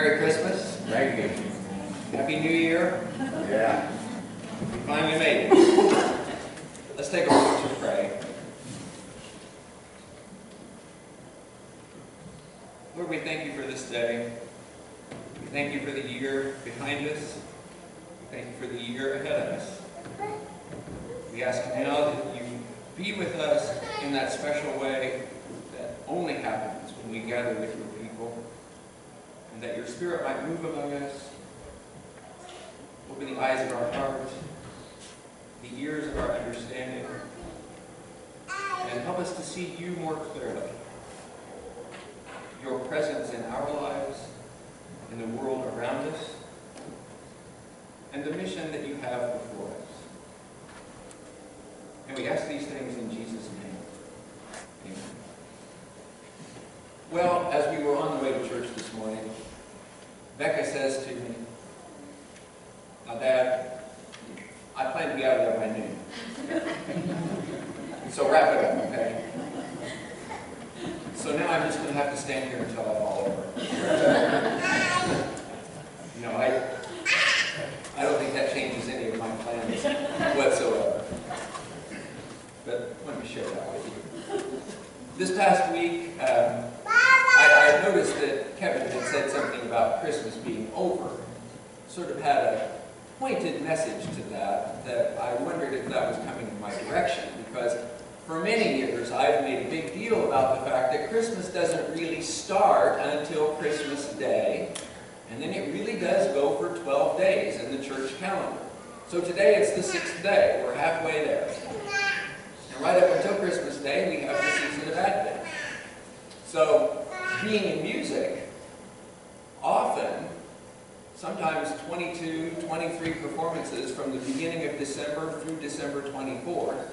Merry Christmas. Thank you. Happy New Year. Yeah. We finally made it. Let's take a moment to pray. Lord, we thank you for this day. We thank you for the year behind us. We thank you for the year ahead of us. We ask now that you be with us in that special way that only happens when we gather with your people, and that your Spirit might move among us, open the eyes of our hearts, the ears of our understanding, and help us to see you more clearly, your presence in our lives, in the world around us, and the mission that you have before us. And we ask these things in Jesus' name. Amen. Well, as we were on the way to church this morning, Becca says to me, "Now, Dad, I plan to be out of there by noon. So wrap it up, okay?" So now I'm just going to have to stand here until I fall over. You know, I don't think that changes any of my plans whatsoever. But let me share that with you. This past week, I noticed that Kevin had said something about Christmas being over. Sort of had a pointed message to that I wondered if that was coming in my direction, because for many years I've made a big deal about the fact that Christmas doesn't really start until Christmas Day, and then it really does go for 12 days in the church calendar. So today it's the 6th day. We're halfway there. And right up until Christmas Day, we have the season of Advent. So being in music, often, sometimes 22, 23 performances from the beginning of December through December 24th.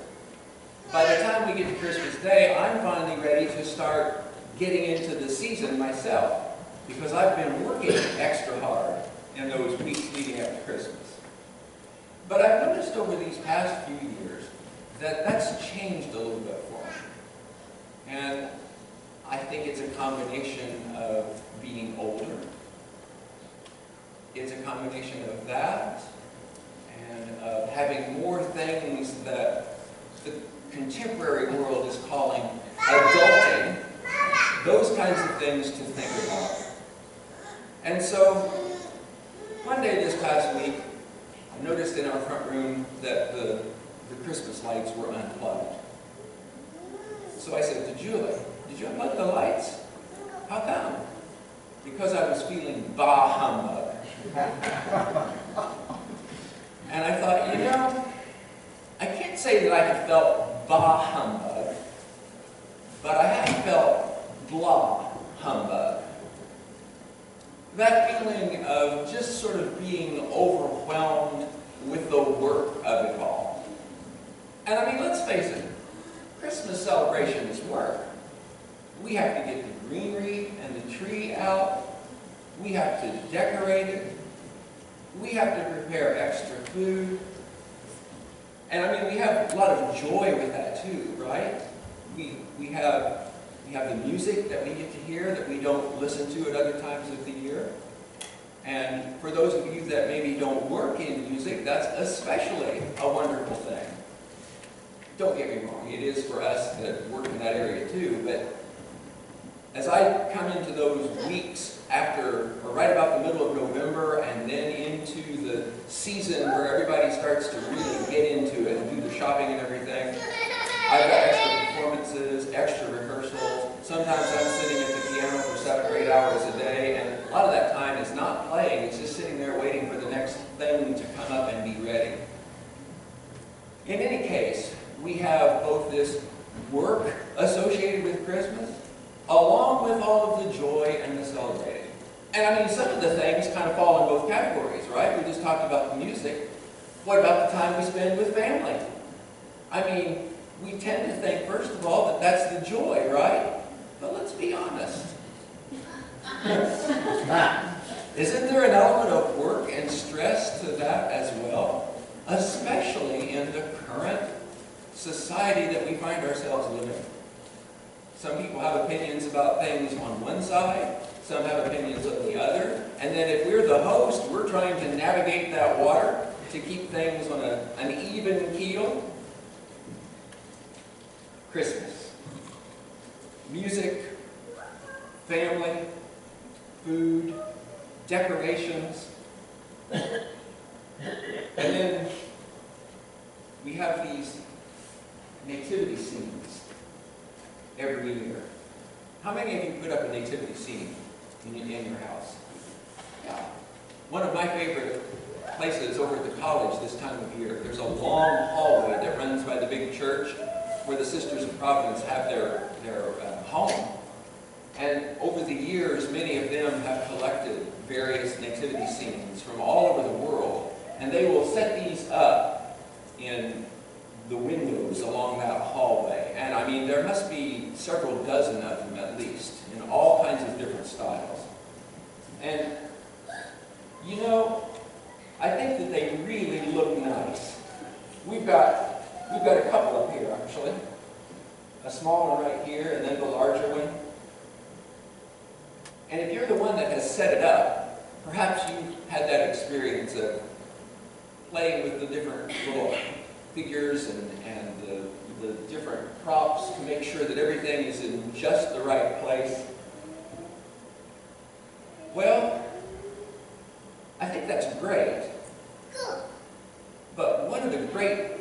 By the time we get to Christmas Day, I'm finally ready to start getting into the season myself, because I've been working extra hard in those weeks leading up to Christmas. But I've noticed over these past few years that that's changed a little bit for me. And I think it's a combination of being older. It's a combination of that and of having more things that the contemporary world is calling adulting. Those kinds of things to think about. And so, one day this past week, I noticed in our front room that the Christmas lights were unplugged. So I said to Julie, "Did you unplug the lights?" "How come?" "Because I was feeling bah humbug." And I thought, you know, I can't say that I have felt bah humbug, but I have felt blah humbug. That feeling of just sort of being overwhelmed with the work of it all. And I mean, let's face it, Christmas celebration is work. We have to get the greenery and the tree out. We have to decorate it. We have to prepare extra food. And I mean, we have a lot of joy with that too, right? We have the music that we get to hear that we don't listen to at other times of the year. And for those of you that maybe don't work in music, that's especially a wonderful thing. Don't get me wrong, it is for us that work in that area too, but as I come into those weeks after, or right about the middle of November, and then into the season where everybody starts to really get into it and do the shopping and everything, I've got extra performances, extra rehearsals. Sometimes I'm sitting at the piano for 7 or 8 hours a day, and a lot of that time is not playing, it's just sitting there waiting for the next thing to come up and be ready. In any case, we have both this work associated with Christmas, along with all of the joy and the celebrating. And I mean, some of the things kind of fall in both categories, right? We just talked about the music. What about the time we spend with family? I mean, we tend to think, first of all, that that's the joy, right? But let's be honest. Isn't there an element of work and stress to that as well? Especially in the current society that we find ourselves living in. Some people have opinions about things on one side, some have opinions on the other, and And then if we're the host, we're trying to navigate that water to keep things on an even keel. Christmas. Music, family, food, decorations. And then we have these nativity scenes every year. How many of you put up a nativity scene in your house? Yeah. One of my favorite places over at the college this time of year, there's a long hallway that runs by the big church where the Sisters of Providence have their home. And over the years, many of them have collected various nativity scenes from all over the world. And they will set these up in the windows along that hallway. And I mean, there must be several dozen of them at least, in all kinds of different styles. And, you know, I think that they really look nice. We've got a couple up here, actually. A small one right here, and then the larger one. And if you're the one that has set it up, perhaps you've had that experience of playing with the different little figures and the different props to make sure that everything is in just the right place. Well, I think that's great. But one of the great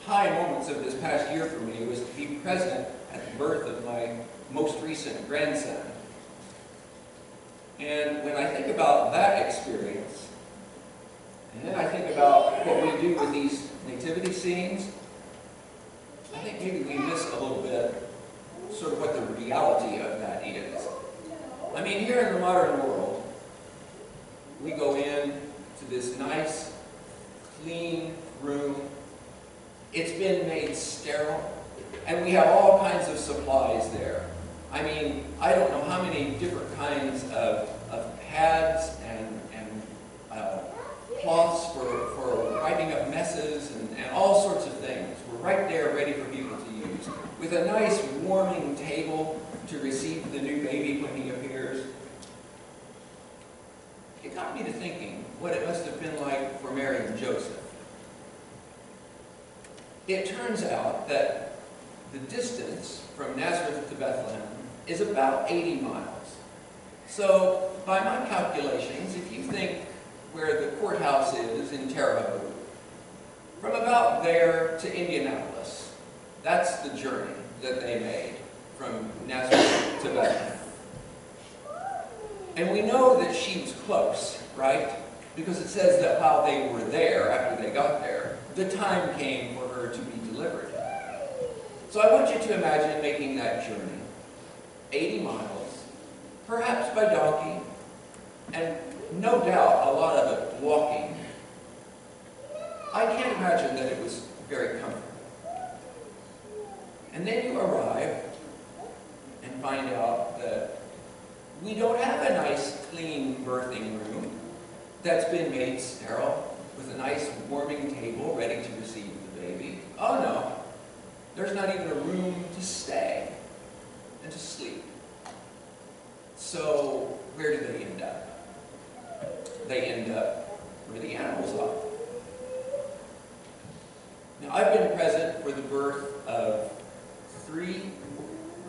high moments of this past year for me was to be present at the birth of my most recent grandson. And when I think about that experience, and then I think about what we do with these nativity scenes, I think maybe we miss a little bit sort of what the reality of that is. I mean, here in the modern world, we go in to this nice, clean room. It's been made sterile, and we have all kinds of supplies there. I mean, I don't know how many different kinds of pads and cloths for wiping up messes and all sorts of things. We're right there ready for people to use. With a nice warming table to receive the new baby when he appears. It got me to thinking what it must have been like for Mary and Joseph. It turns out that the distance from Nazareth to Bethlehem is about 80 miles. So, by my calculations, if you think where the courthouse is in Terre Haute, from about there to Indianapolis, that's the journey that they made from Nazareth to Bethlehem. And we know that she was close, right? Because it says that while they were there, after they got there, the time came for her to be delivered. So I want you to imagine making that journey, 80 miles, perhaps by donkey, and no doubt a lot of it walking. I can't imagine that it was very comfortable. And then you arrive and find out that we don't have a nice, clean birthing room that's been made sterile with a nice warming table ready to receive the baby. Oh no, there's not even a room to stay and to sleep. So where do they end up? They end up where the animals are. Now, I've been present for the birth of 3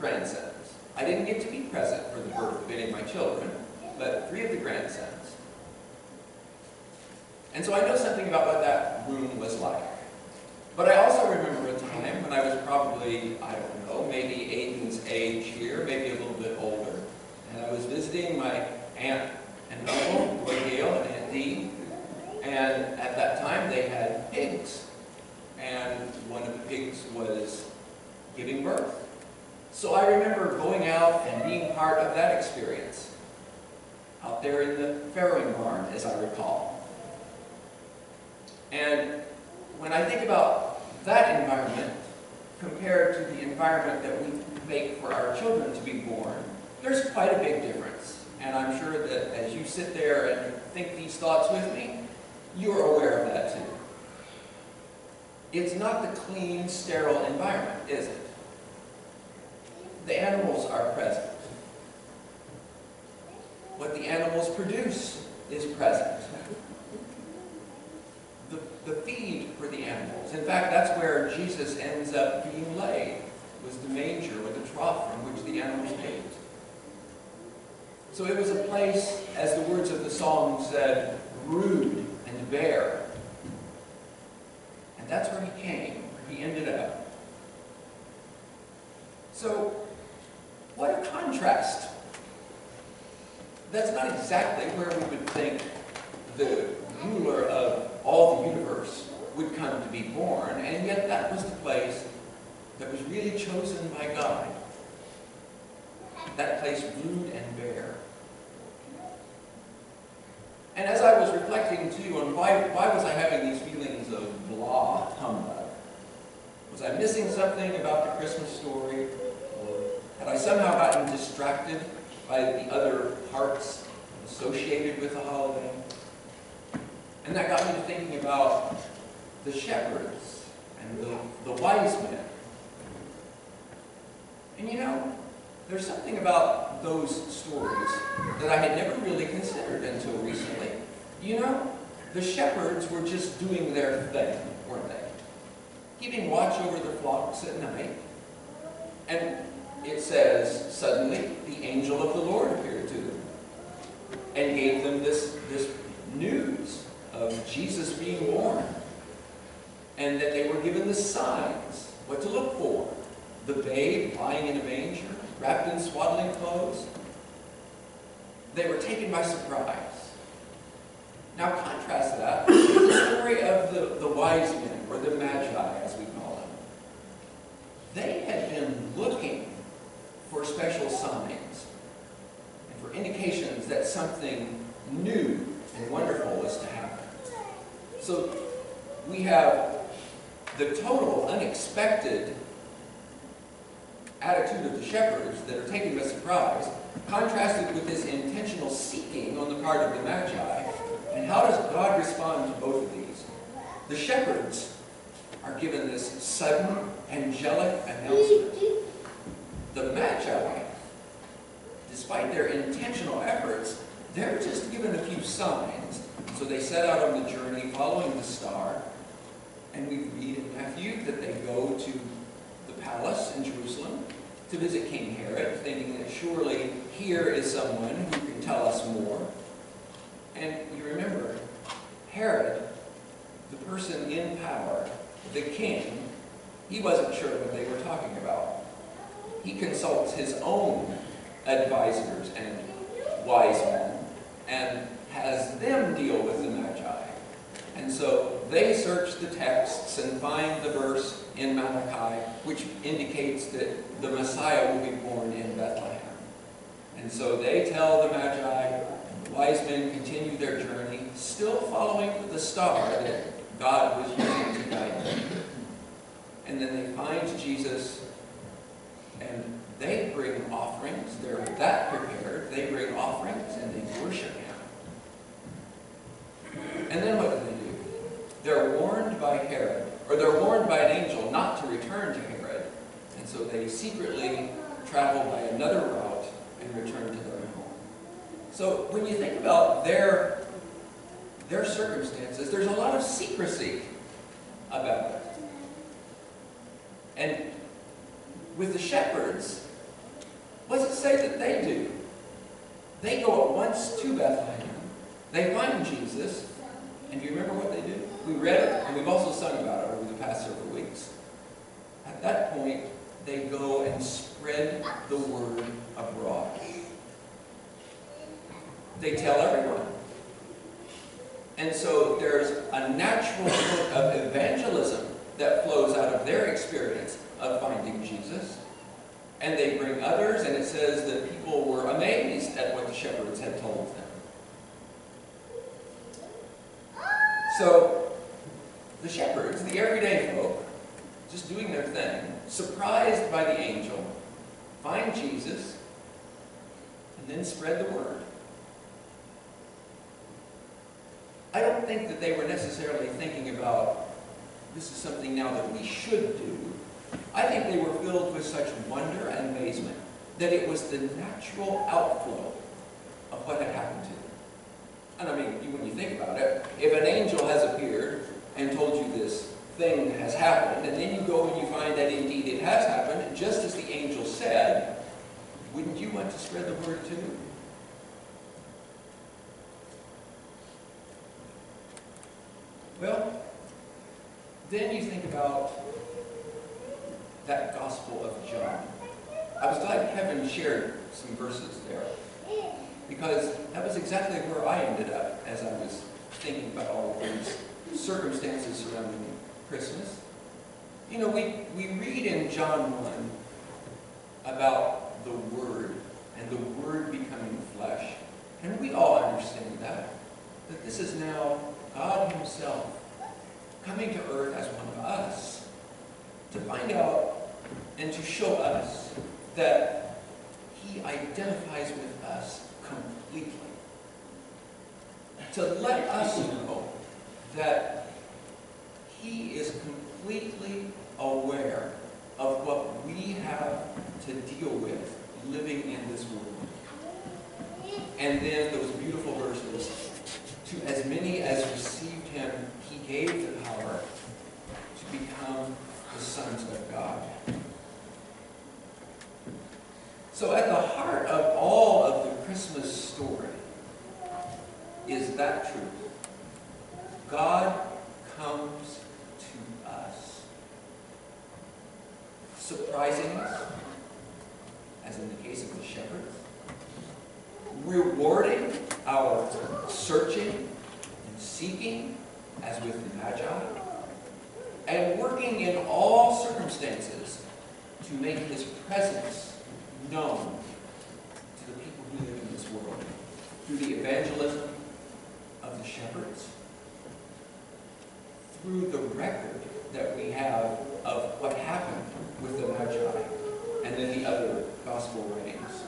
grandsons. I didn't get to be present for the birth of any of my children, but 3 of the grandsons. And so I know something about what that room was like. But I also remember a time when I was probably, I don't know, maybe Aiden's age here, maybe a little bit older. And I was visiting my aunt and uncle, Roy Gale and Aunt Dee. And at that time they had pigs. And one of the pigs was giving birth. So I remember going out and being part of that experience. Out there in the farrowing barn, as I recall. And when I think about that environment compared to the environment that we make for our children to be born, there's quite a big difference. And I'm sure that as you sit there and think these thoughts with me, you're aware of that too. It's not the clean, sterile environment, is it? The animals are present. What the animals produce is present. The feed for the animals. In fact, that's where Jesus ends up being laid, was the manger or the trough from which the animals ate. So it was a place, as the words of the psalm said, rude and bare. And that's where he came, where he ended up. So, what a contrast. That's not exactly where we would think the ruler of all the universe would come to be born, and yet that was the place that was really chosen by God. That place rude and bare. And as I was reflecting too on why was I having these feelings of blah humbug? Was I missing something about the Christmas story? Or had I somehow gotten distracted by the other parts associated with the holiday? And that got me to thinking about the shepherds and the wise men. And you know, there's something about those stories that I had never really considered until recently. You know, the shepherds were just doing their thing, weren't they? Keeping watch over their flocks at night. And it says, suddenly the angel of the Lord appeared to them and gave them this news of Jesus being born, and that they were given the signs, what to look for. The babe lying in a manger, wrapped in swaddling clothes. They were taken by surprise. Now contrast that with the story of the wise men, or the magi as we call them. They had been looking for special signs and for indications that something new and wonderful was to happen. So we have the total unexpected attitude of the shepherds that are taken by surprise, contrasted with this intentional seeking on the part of the magi. And how does God respond to both of these? The shepherds are given this sudden angelic announcement. The magi, despite their intentional efforts, they're just given a few signs. So they set out on the journey following the star, and we read in Matthew that they go to the palace in Jerusalem to visit King Herod, thinking that surely here is someone who can tell us more. And you remember, Herod, the person in power, the king, he wasn't sure what they were talking about. He consults his own advisors and wise men and has them deal with the magi. And so they search the texts and find the verse in Malachi which indicates that the Messiah will be born in Bethlehem. And so they tell the magi, and the wise men continue their journey, still following the star that God was using to guide them. And then they find Jesus, and they bring offerings. They're that prepared. They bring offerings and they worship Him. And then what do? They're warned by Herod, or they're warned by an angel not to return to Herod. And so they secretly travel by another route and return to their home. So when you think about their circumstances, there's a lot of secrecy about it. And with the shepherds, what does it say that they do? They go at once to Bethlehem. They find Jesus. And do you remember what they do? We read it, and we've also sung about it over the past several weeks. At that point, they go and spread the word abroad. They tell everyone. And so there's a natural sort of evangelism that flows out of their experience of finding Jesus. And they bring others, and it says that people were amazed at what the shepherds had told them. So, the shepherds, the everyday folk, just doing their thing, surprised by the angel, find Jesus, and then spread the word. I don't think that they were necessarily thinking about, this is something now that we should do. I think they were filled with such wonder and amazement that it was the natural outflow of what had happened to them. And I mean, when you think about it, if an angel has appeared and told you this thing has happened, and then you go and you find that indeed it has happened, just as the angel said, wouldn't you want to spread the word too? Well, then you think about that Gospel of John. I was glad Kevin shared some verses there, because that was exactly where I ended up as I was thinking about all of these circumstances surrounding Christmas. You know, we read in John 1 about the Word and the Word becoming flesh. And we all understand that this is now God Himself coming to earth as one of us to find out and to show us that He identifies with us completely. To let us know that He is completely aware of what we have to deal with living in this world. And then those beautiful verses, to as many as received Him, He gave the power to become the sons of God. So at the heart of all of the Christmas story is that truth. God comes to us, surprising us, as in the case of the shepherds, rewarding our searching and seeking, as with the Magi, and working in all circumstances to make His presence known to the people who live in this world, through the evangelism of the shepherds, through the record that we have of what happened with the Magi, and then the other gospel writings.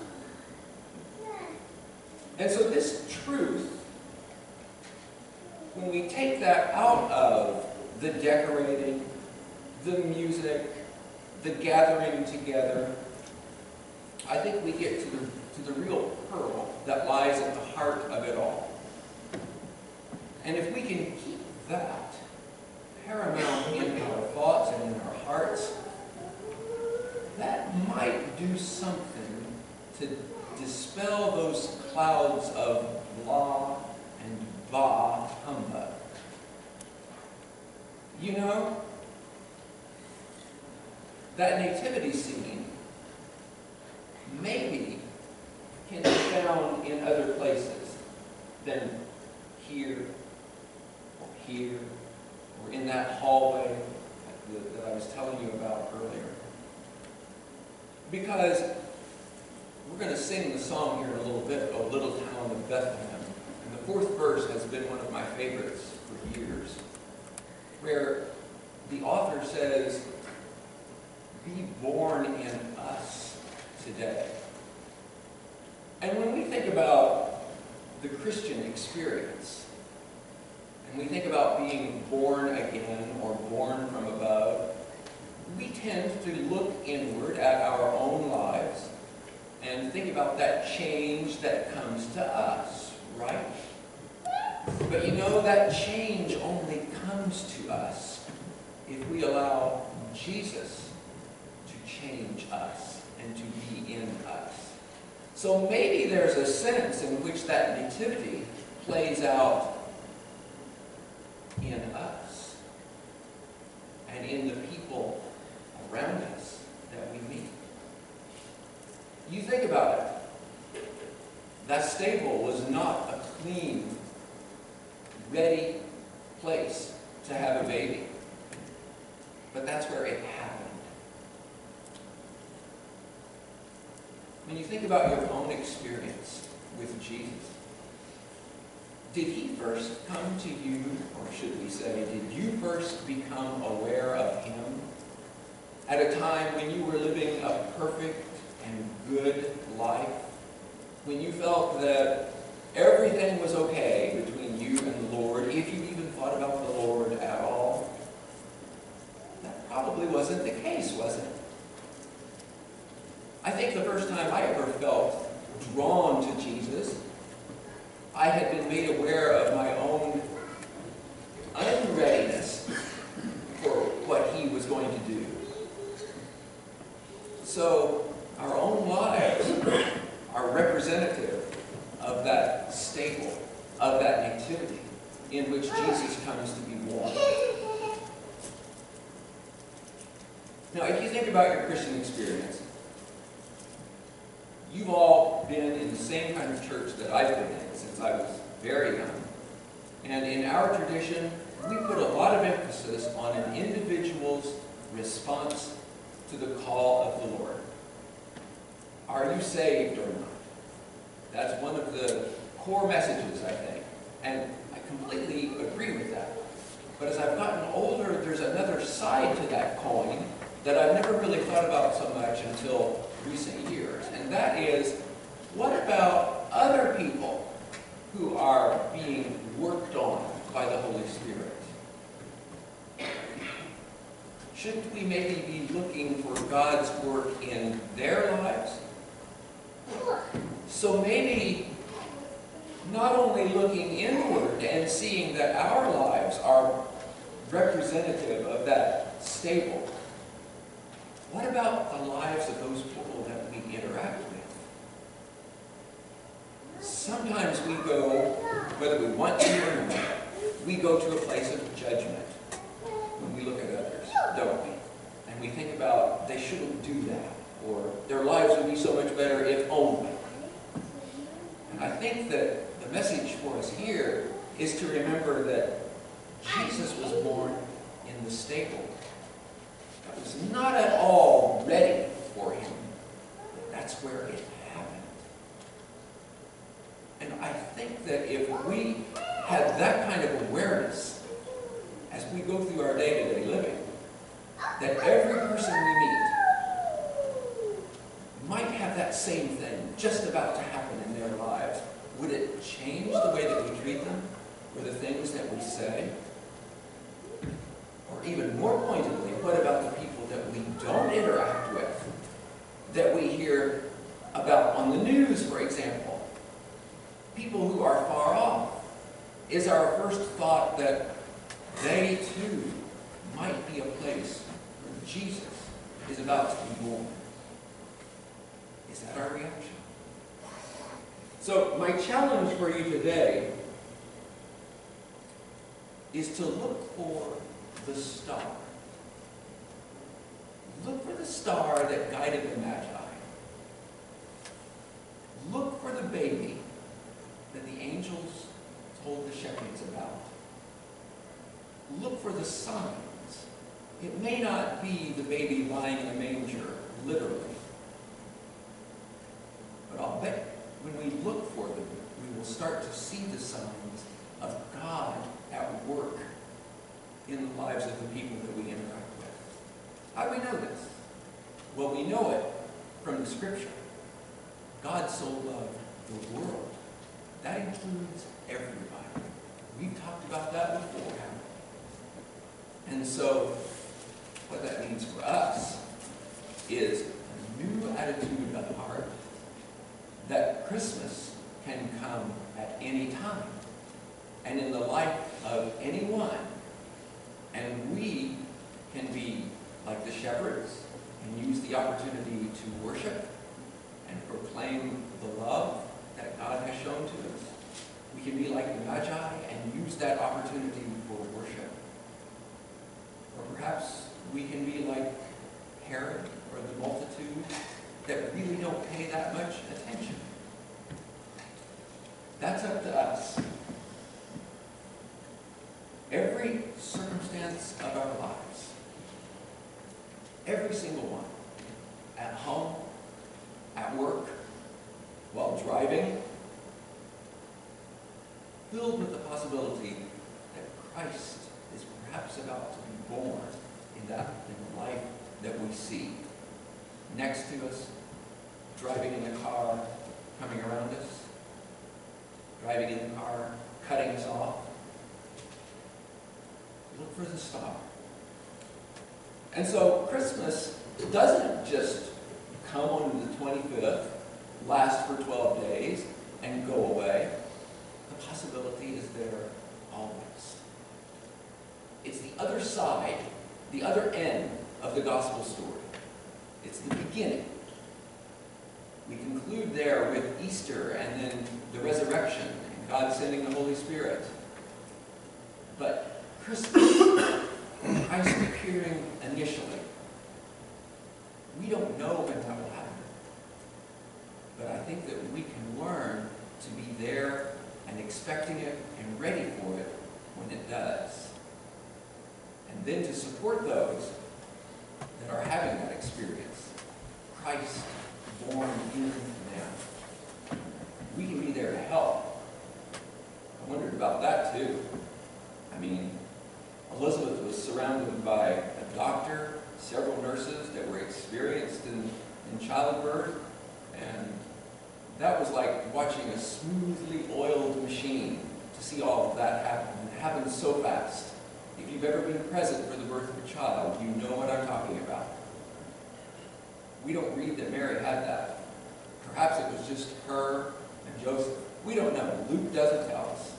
And so this truth, when we take that out of the decorating, the music, the gathering together, I think we get to the real pearl that lies at the heart of it all. And if we can keep that paramount in our thoughts and in our hearts, that might do something to dispel those clouds of blah and bah humbug. You know, that nativity scene maybe can be found in other places than here, or in that hallway that I was telling you about earlier. Because we're going to sing the song here in a little bit, O Little Town of Bethlehem. And the fourth verse has been one of my favorites for years, where the author says, "Be born in us today." And when we think about the Christian experience, and we think about being born again or born from above, we tend to look inward at our own lives and think about that change that comes to us, right? But you know, that change only comes to us if we allow Jesus to change us and to be in us. So maybe there's a sense in which that nativity plays out in us and in the people around us that we meet. You think about it. That stable was not a clean, ready place to have a baby. But that's where it happened. When you think about your own experience with Jesus, did He first come to you, or should we say, did you first become aware of Him at a time when you were living a perfect and good life? When you felt that everything was okay between you and the Lord, if you even thought about the Lord at all? That probably wasn't the case, was it? I think the first time I ever felt drawn to Jesus, I had been made aware of my own unreadiness for what he was going to do. So our own lives are representative of that stable, of that nativity in which Jesus comes to be born. Now, if you think about your Christian experience, you've all been in the same kind of church that I've been in since I was very young. And in our tradition, we put a lot of emphasis on an individual's response to the call of the Lord. Are you saved or not? That's one of the core messages, I think. And I completely agree with that. But as I've gotten older, there's another side to that coin that I've never really thought about so much until recent years. And that is, what about other people who are being worked on by the Holy Spirit? Shouldn't we maybe be looking for God's work in their lives? So maybe not only looking inward and seeing that our lives are representative of that stable, what about the lives of those people that we interact with? Sometimes we go, whether we want to or not, we go to a place of judgment when we look at others, don't we? And we think about, they shouldn't do that, or their lives would be so much better if only. And I think that the message for us here is to remember that Jesus was born in the stable. That was not at all ready for him, but that's where it happened. And I think that if we had that kind of awareness as we go through our day-to-day living, that every person we meet might have that same thing just about to happen in their lives. Would it change the way that we treat them, or the things that we say? Or even more pointedly, what about the people that we don't interact with, that we hear about on the news, for example? People who are far off. Is our first thought that they too might be a place where Jesus is about to be born? Is that our reaction? So my challenge for you today is to look for the star. Look for the star that guided the Magi. Look for the baby that the angels told the shepherds about. Look for the signs. It may not be the baby lying in a manger, literally. But I'll bet when we look for them, we will start to see the signs of God at work in the lives of the people that we interact with. How do we know this? Well, we know it from the Scripture. God so loved the world. That includes everybody. We've talked about that before, haven't we? And so, what that means for us is a new attitude of heart that Christmas can come at any time and in the life of anyone. And we can be like the shepherds and use the opportunity to worship and proclaim the love that God has shown to us. We can be like the Magi and use that opportunity for worship. Or perhaps we can be like Herod or the multitude that really don't pay that much attention. That's up to us. Every circumstance of our lives, every single one, at home, at work, while driving, filled with the possibility that Christ is perhaps about to be born in the life that we see. Next to us, driving in the car, coming around us, driving in the car, cutting us off. Look for the star. And so Christmas doesn't just come on the 25th, last for 12 days, and go away. The the other end of the gospel story. It's the beginning. We conclude there with Easter and then the resurrection and God sending the Holy Spirit. But Christmas, Christ appearing initially, we don't know when that will happen. But I think that we can learn to be there and expecting it and ready for it when it does. And then to support those that are having that experience. Christ born in them. We can be there to help. I wondered about that too. I mean, Elizabeth was surrounded by a doctor, several nurses that were experienced in childbirth, and that was like watching a smoothly oiled machine to see all of that happen. It happened so fast. If you've ever been present for the birth of a child, you know what I'm talking about. We don't read that Mary had that. Perhaps it was just her and Joseph. We don't know. Luke doesn't tell us.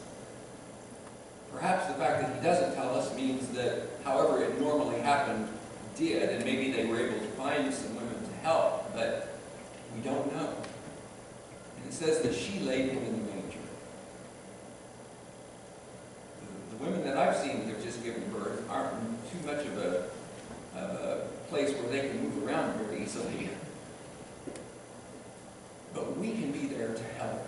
Perhaps the fact that he doesn't tell us means that however it normally happened did, and maybe they were able to find some women to help, but we don't know. And it says that she laid him in the manger. The women that I've seen that have just given birth aren't in too much of a place where they can move around very easily. But we can be there to help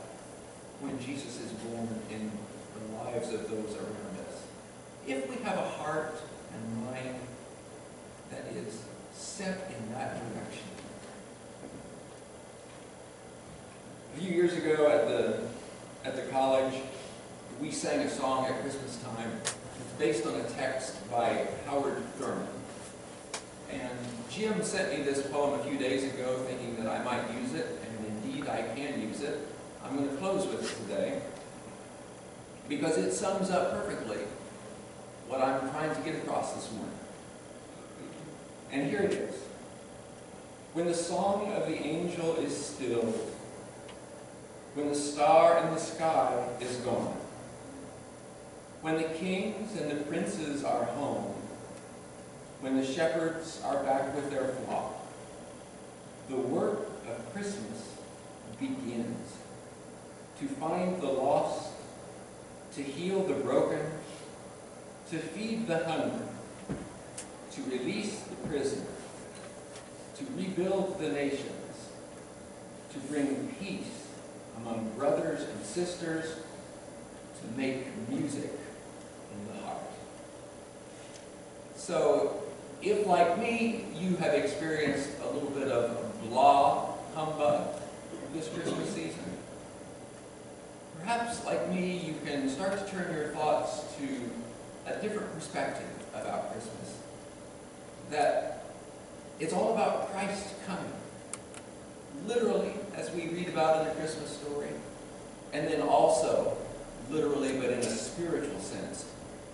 when Jesus is born in the lives of those around us. If we have a heart and mind that is set in that direction. A few years ago at the college, we sang a song at Christmas time. It's based on a text by Howard Thurman. And Jim sent me this poem a few days ago thinking that I might use it, and indeed I can use it. I'm going to close with it today because it sums up perfectly what I'm trying to get across this morning. And here it is. When the song of the angel is stilled, when the star in the sky is gone, when the kings and the princes are home, when the shepherds are back with their flock, the work of Christmas begins. To find the lost, to heal the broken, to feed the hungry, to release the prisoner, to rebuild the nations, to bring peace among brothers and sisters, to make music in the heart. So, if like me, you have experienced a little bit of blah humbug this Christmas season, perhaps like me, you can start to turn your thoughts to a different perspective about Christmas. That it's all about Christ coming. Literally, as we read about in the Christmas story, and then also, literally, but in a spiritual sense,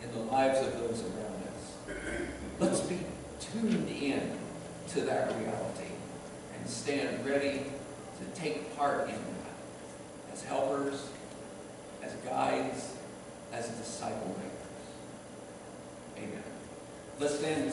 in the lives of those around us. Let's be tuned in to that reality and stand ready to take part in that as helpers, as guides, as disciple makers. Amen. Let's stand.